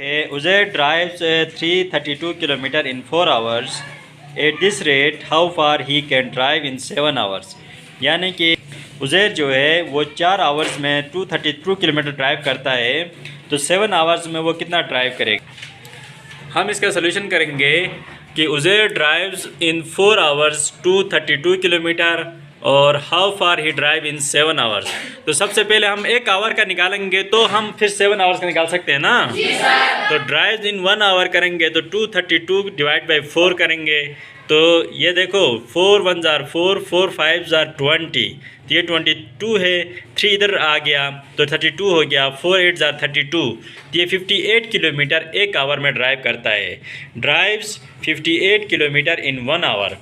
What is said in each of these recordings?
Uzair drives 332 kilometer in 4 hours. At this rate, how far he can drive in 7 hours? यानी कि उज़ैर जो है वो 4 आवर्स में 232 किलोमीटर ड्राइव करता है, तो 7 आवर्स में वो कितना ड्राइव करेगा। हम इसका सोल्यूशन करेंगे कि उज़ैर ड्राइव्स इन 4 आवर्स 232 किलोमीटर और how far he drive in 7 hours. तो सबसे पहले हम 1 आवर का निकालेंगे तो हम फिर 7 आवर्स का निकाल सकते हैं ना। तो ड्राइव इन 1 आवर करेंगे तो 232 डिवाइड बाई 4 करेंगे, तो ये देखो 4 1 जार 4, 4 5 जार 20, तो ये 22 है, 3 इधर आ गया तो 32 हो गया, 4 8 जार 32, तो ये 58 किलोमीटर 1 आवर में ड्राइव करता है। Drives 58 kilometre in 1 hour.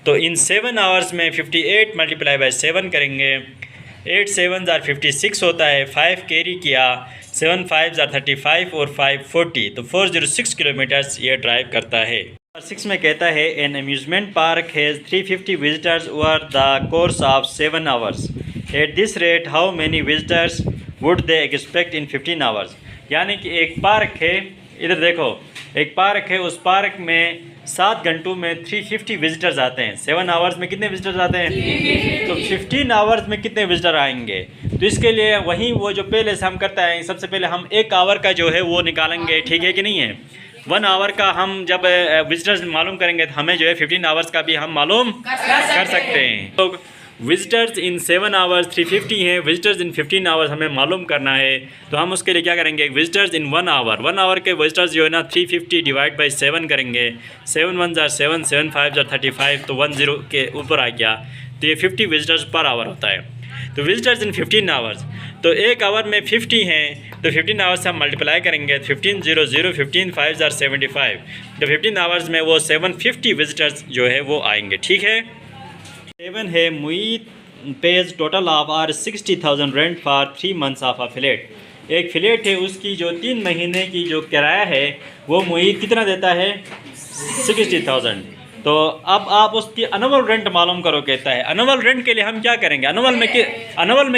तो इन 7 आवर्स में 58 मल्टीप्लाई बाई 7 करेंगे, 8 7 जार 56 होता है, 5 कैरी किया, 7 5 जार 35 और 5 40, तो 406 किलोमीटर्स ये ड्राइव करता है। 6 में कहता है an amusement park has 350 visitors over the course of 7 hours. At this rate how many visitors would they expect in 15 hours. यानी कि एक पार्क है, इधर देखो एक पार्क है, उस पार्क में 7 घंटों में 350 विजिटर्स आते हैं। 7 आवर्स में कितने विजिटर्स आते हैं? तो 15 आवर्स में कितने विजिटर आएंगे? तो इसके लिए वहीं वो जो पहले से हम करता है, सबसे पहले हम 1 आवर का जो है वो निकालेंगे, ठीक है कि नहीं है। 1 आवर का हम जब विजिटर्स मालूम करेंगे तो हमें जो है 15 आवर्स का भी हम मालूम कर सकते हैं। तो विजिटर्स इन 7 आवर्स 350 हैं, विजिटर्स इन 15 आवर्स हमें मालूम करना है। तो हम उसके लिए क्या करेंगे, विजिटर्स इन 1 आवर के विजिटर्स जो है ना 350 डिवाइड बाई 7 करेंगे, 7 1 जार 7, 7 5 जार 35, तो 10 के ऊपर आ गया, तो ये 50 विजिटर्स पर आवर होता है। तो विजिटर्स इन 15 आवर्स, तो 1 आवर में 50 हैं, तो 15 आवर्स से हम मल्टीप्लाई करेंगे, 15 0 0 15 5 जार 75, तो 15 आवर्स में वो 750 विजिटर्स जो है वो आएंगे, ठीक है। 7 है Moeed pays total of R 60,000 rent for 3 months of a flat. एक फ्लैट है, उसकी जो 3 महीने की जो किराया है वो मुईद कितना देता है, 60,000। तो अब आप उसकी एनुअल रेंट मालूम करो, कहता है। एनुअल रेंट के लिए हम क्या करेंगे, एनुअल में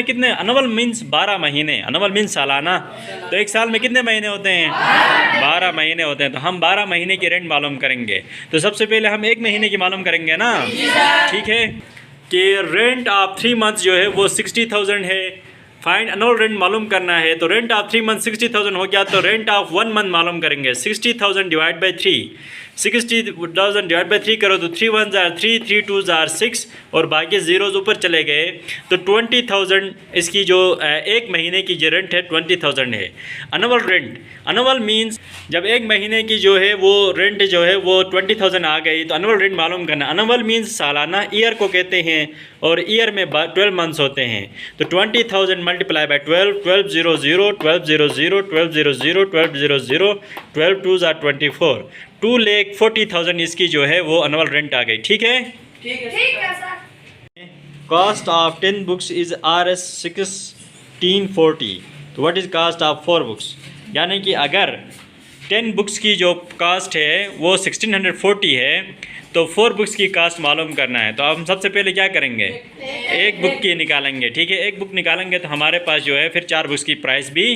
कितने, एनुअल मीन्स 12 महीने, एनुअल मीन्स सालाना। तो 1 साल में कितने महीने होते हैं, 12 महीने होते हैं। तो हम 12 महीने की रेंट मालूम करेंगे। तो सबसे पहले हम 1 महीने की मालूम करेंगे ना, ठीक है। कि रेंट ऑफ 3 मंथ्स जो है वो 60,000 है। फाइंड एनुअल रेंट मालूम करना है, तो रेंट ऑफ 3 मंथ 60,000 हो गया, तो रेंट ऑफ 1 मंथ मालूम करेंगे। 60,000 डिवाइड बाई 3, 60,000 डिवाइड बाई 3 करो तो 3 1 जार 3, 3 2 जार 6 और बाकी ज़ीरोज़ ऊपर चले गए, तो 20,000 इसकी जो 1 महीने की जो रेंट है 20,000 है। एनुअल रेंट, एनुअल मीन्स जब 1 महीने की जो है वो रेंट जो है वो 20,000 आ गई, तो एनुअल रेंट मालूम करना। एनुअल मीन्स सालाना, ईयर को कहते हैं, और ईयर में 12 मंथ्स होते हैं। तो 20,000 मल्टीप्लाई बाई 12, 12 0 0, 12 0 0, 12 0 0, 12 0 0, 12 2 जार 24, 2,40,000 इसकी जो है वो एनुअल रेंट आ गई, ठीक है। ठीक है sir. Cost of 10 books is Rs 1640। तो what is cost of 4 books. यानी कि अगर 10 बुक्स की जो कास्ट है वो 1640 है, तो 4 बुक्स की कास्ट मालूम करना है। तो हम सबसे पहले क्या करेंगे, 1 बुक की निकालेंगे, ठीक है। 1 बुक निकालेंगे तो हमारे पास जो है फिर 4 बुक्स की प्राइस भी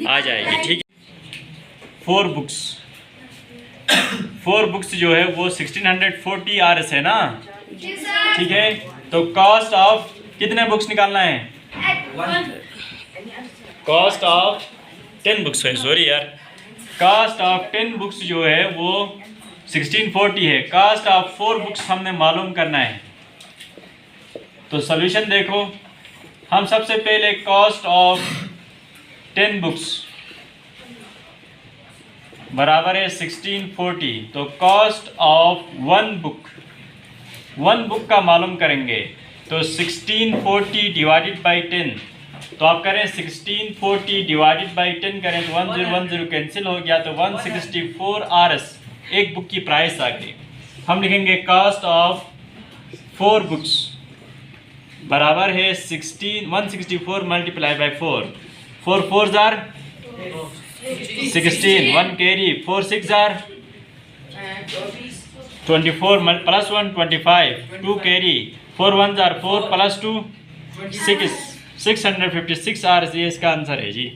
आ जाएगी, ठीक है। 4 बुक्स जो है वो 1640 Rs है ना, ठीक है। तो कॉस्ट ऑफ कितने बुक्स निकालना है, कॉस्ट ऑफ 10 बुक्स है, सॉरी यार, कास्ट ऑफ 10 बुक्स जो है वो 1640 है। कास्ट ऑफ 4 बुक्स हमने मालूम करना है। तो सॉल्यूशन देखो, हम सबसे पहले कॉस्ट ऑफ 10 बुक्स बराबर है 1640, तो कॉस्ट ऑफ 1 बुक का मालूम करेंगे। तो 1640 डिवाइडेड बाई 10, तो आप करें 1640 डिवाइडेड बाई 10 करें तो 1010 कैंसिल हो गया, तो 164 Rs 1 बुक की प्राइस आ गई। हम लिखेंगे कास्ट ऑफ 4 बुक्स बराबर है 164 multiply by 4, 4 4 jar 16, 1 carry, 4 6 jar 24 plus 1 25, 2 carry, 4 1 jar 4 plus 2 6, 656 Rs ये इसका आंसर है जी।